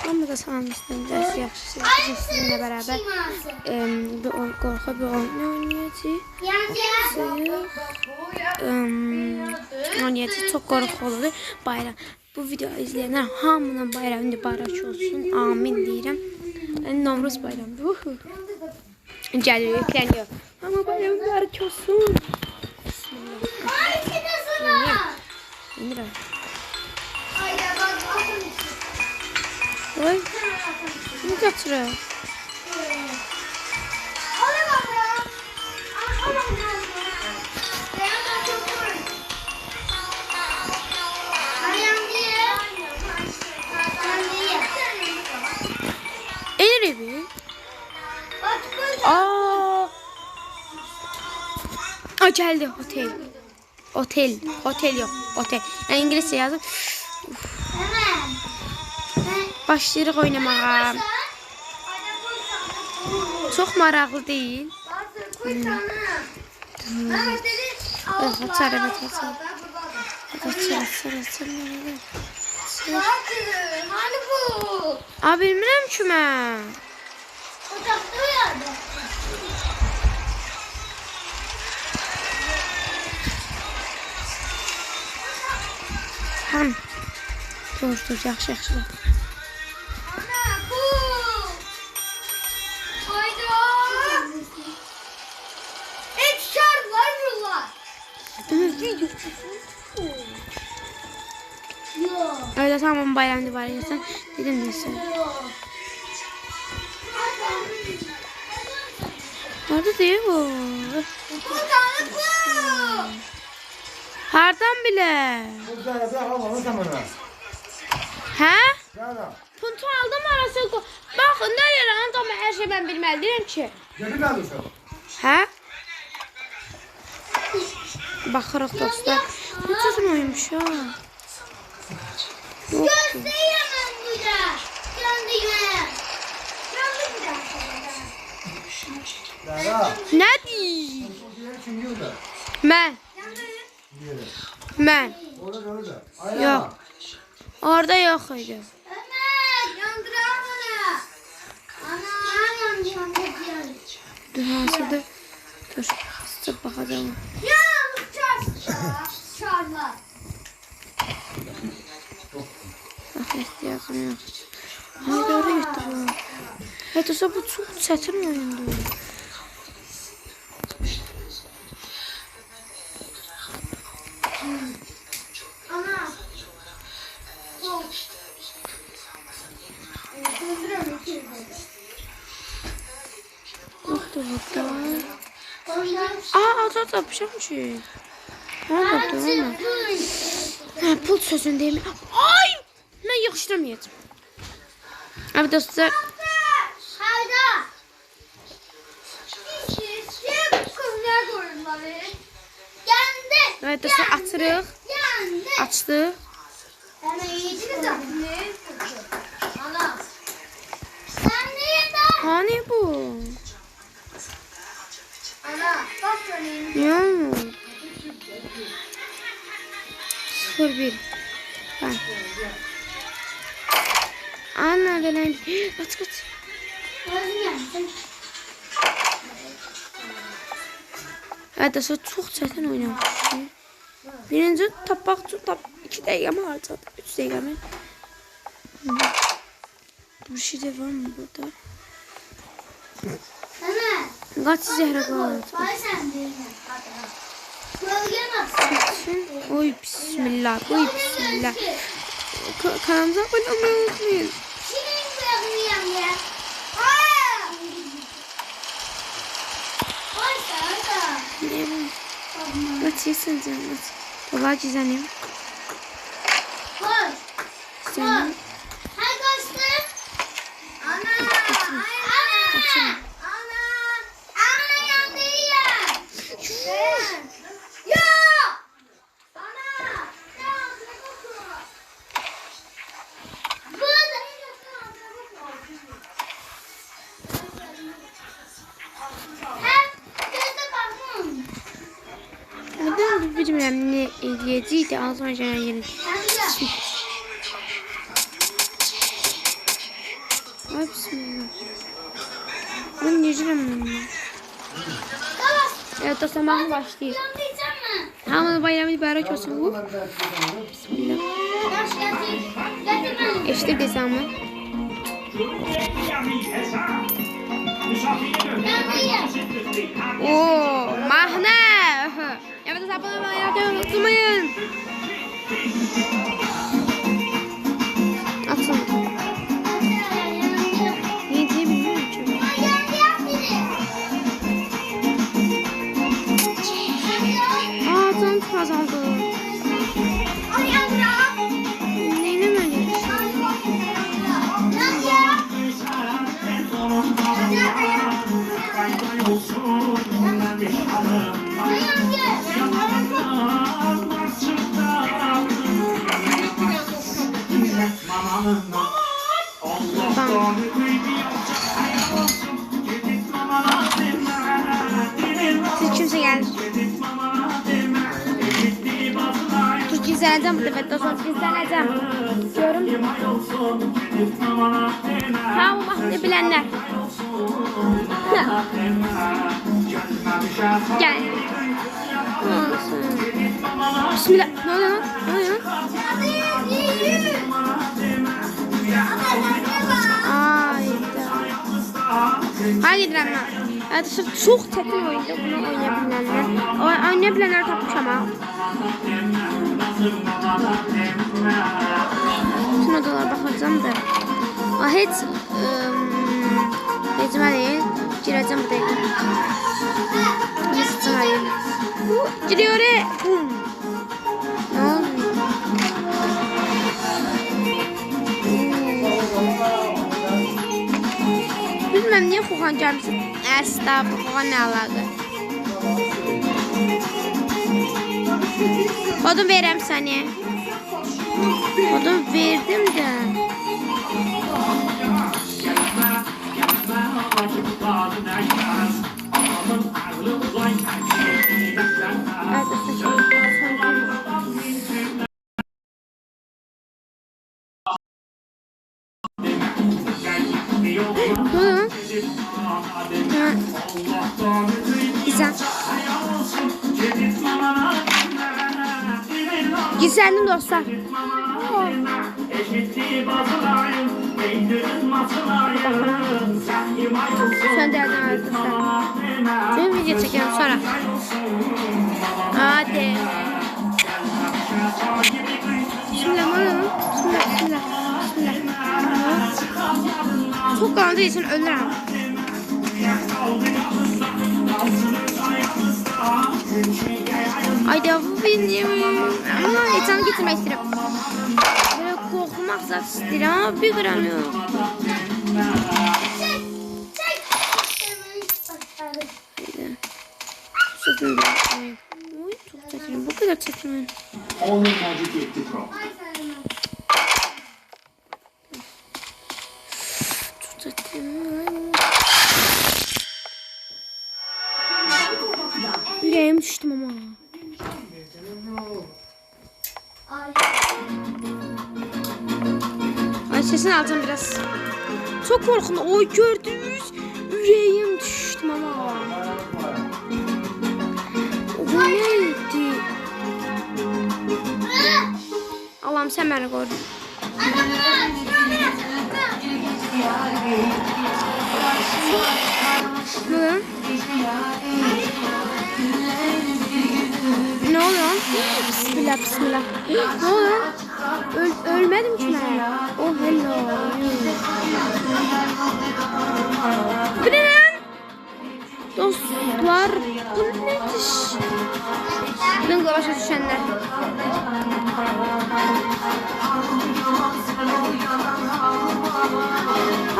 Amma da salamızdan dərs yaxşı. Sizinlə bərabər bir qorxu bir oyun oynayacağıq. Oynayacağıq. Çox qorxu olur. Bayram. Bu videoyu izləyənlər hamının bayramı mübarək olsun. Amin deyirəm. Novruz bayramı. Gəlir, yükleniyor. Ama bayramı mübarək olsun. Bismillah. İndirəm. Oy. Ne kaçırıyor? Eğri bir. Aa, geldi otel. Otel yok. Otel. Yani İngilizce yazdım. Başlayırıq oynamağa. Çok maraqlı değil. Açar. Hani bu? Abi bilmirəm ki mən. Ocaqda uyardı. Həm. Dur, yaxşı. Ana bu. Hayda. Ekşarlar yollar. Yok. Öyle tamam bayramda var ya sen dedim neyse. Nerede değil bu? Buradan bu. Hardan bile? He? Puntu aldım arası. Bak nereye lan her şey ben bilmeliyim ki. He? Baxırıq dostlar. Bu çözüm oymuş ha. Gösteremem burada. Gönderiyorum. Ne deyir? Mən. Yok. Orada yok idi. Ömer, yandıran bana. Ana, yandıran. Dur hansıdır? Dur. Sıçıp bakacağım. Ya, bu çarlar. Bak ihtiyacım yok. Haydi oraya gitti bu. Haydi olsa bu çok çətin oyundu. Ana. Bu. Yoktu burada. Ondan Aa atmışam ki. Olmadı olmadı. Ha, pul sözün değil mi? Ay! Ben yakıştıramayacağım. Abi dostlar. Hayda. Kim kızlar koyunları? Yandı. Evet dostlar açırıq. Yandı. Açdı. Ana yediniz mi? Ana. Sen ne yedin? Hani bu? Ana. Bak benim. Yok. 01. Ben. Anne gelen. Kaç. Evet dostlar çok çətin oynamış. Birinci tapaq 2 dəqiqəmi harcadı. 3 dəqiqəmi. Bir şey de var mı burada? Ana. Kaç zehra kaldı? Ay sen değil mi? Gölge nasıl? Oy bismillah. Kanalımıza abone olmayı unutmayın. Kimin gölgeyim ya? Ay sana. Ne bu? Kaç yesin canım. Dolar gizleniyor. Koy. Gizleniyor. Hay kaçtı. Ana. Ana. Ana yandı ya. Ya. Ana. Bu da. Hep gözde bakın. Ben bilmirəm ne eləyəcəkdi. Az sonra gələn yerin. Ay bismillah. Ben necirəm bunu? Evet dostlar mahnı başlayır. Yandıyacak mı? Hamının bayramı mübarək olsun. Bismillah. Yaş getir. Getir beni. Eşittir desem mi? Oo, mahnı. Evet dostlar bunu bayramda unutmayın. Atın. Ne diye bilmiyorum çünkü. Aa canım kazandı. Neyine böyle? Siz kimse geldi. Dur gizleneceğim bu sefer. Dostlar gizleneceğim. Diyorum. Ha bu mahnı bilenler. Gel. Bismillah. Ne oluyor lan? Ne oluyor lan? Haydi gidelim lan. Arkadaşlar çok çetin oyunda bunu oynayabilenler. Oynayabilenler tapmış ama. Bütün odalara bakacağım da. Hiç necmə değil. Gireceğim bu dakika. Yes, hayır. Gidiyor. Ne oldu? Bilmem niye Fuhan gelmişsin. Estağfurullah, Fuhan ne alaka? Odun verem sana. Odun verdim de. Güzel. Gizlendim dostlar. Sönderdim arkadaşlar. Şimdi video çekelim sonra. Hadi. Bismillah. Çok kaldığı için ölürüm. Haydi bu benim. Ama etanı getirmek istedim. Böyle korkmak zat istedim ama bir gram yok. Sözüm bir. Oy çok çekiyorum. Bu kadar çekiyorum. Only Magic 8 Pro. Çok çekiyorum. Yüreğim düştüm ama. Ay sesini alacağım biraz. Çok korkunç. Oy gördünüz. Yüreğim düştüm ama. Bu neydi? Allah'ım sen beni koru. Ne oluyor? Bismillah bismillah. Ne oluyor? Ölmedim ki ben. Oh hello. Bu ne lan? Dostlar bu nedir? Bunun başa düşenler.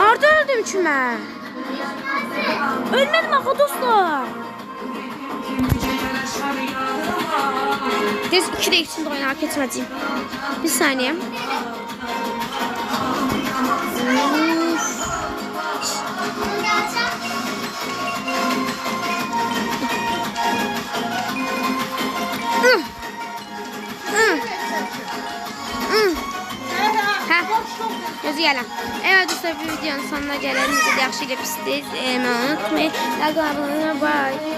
Arda öldüm ki ben. Ölmedim ama dostlar. Biz 2 dakika içinde oynar geçmeyeceğim. Bir saniye. Ha. Gözü gələn. Evet dostlar, bu videonun sonuna gələlim. Bizi yaxşı ilə pisdir. Unutmayın. Like, abone olmayı. Bye.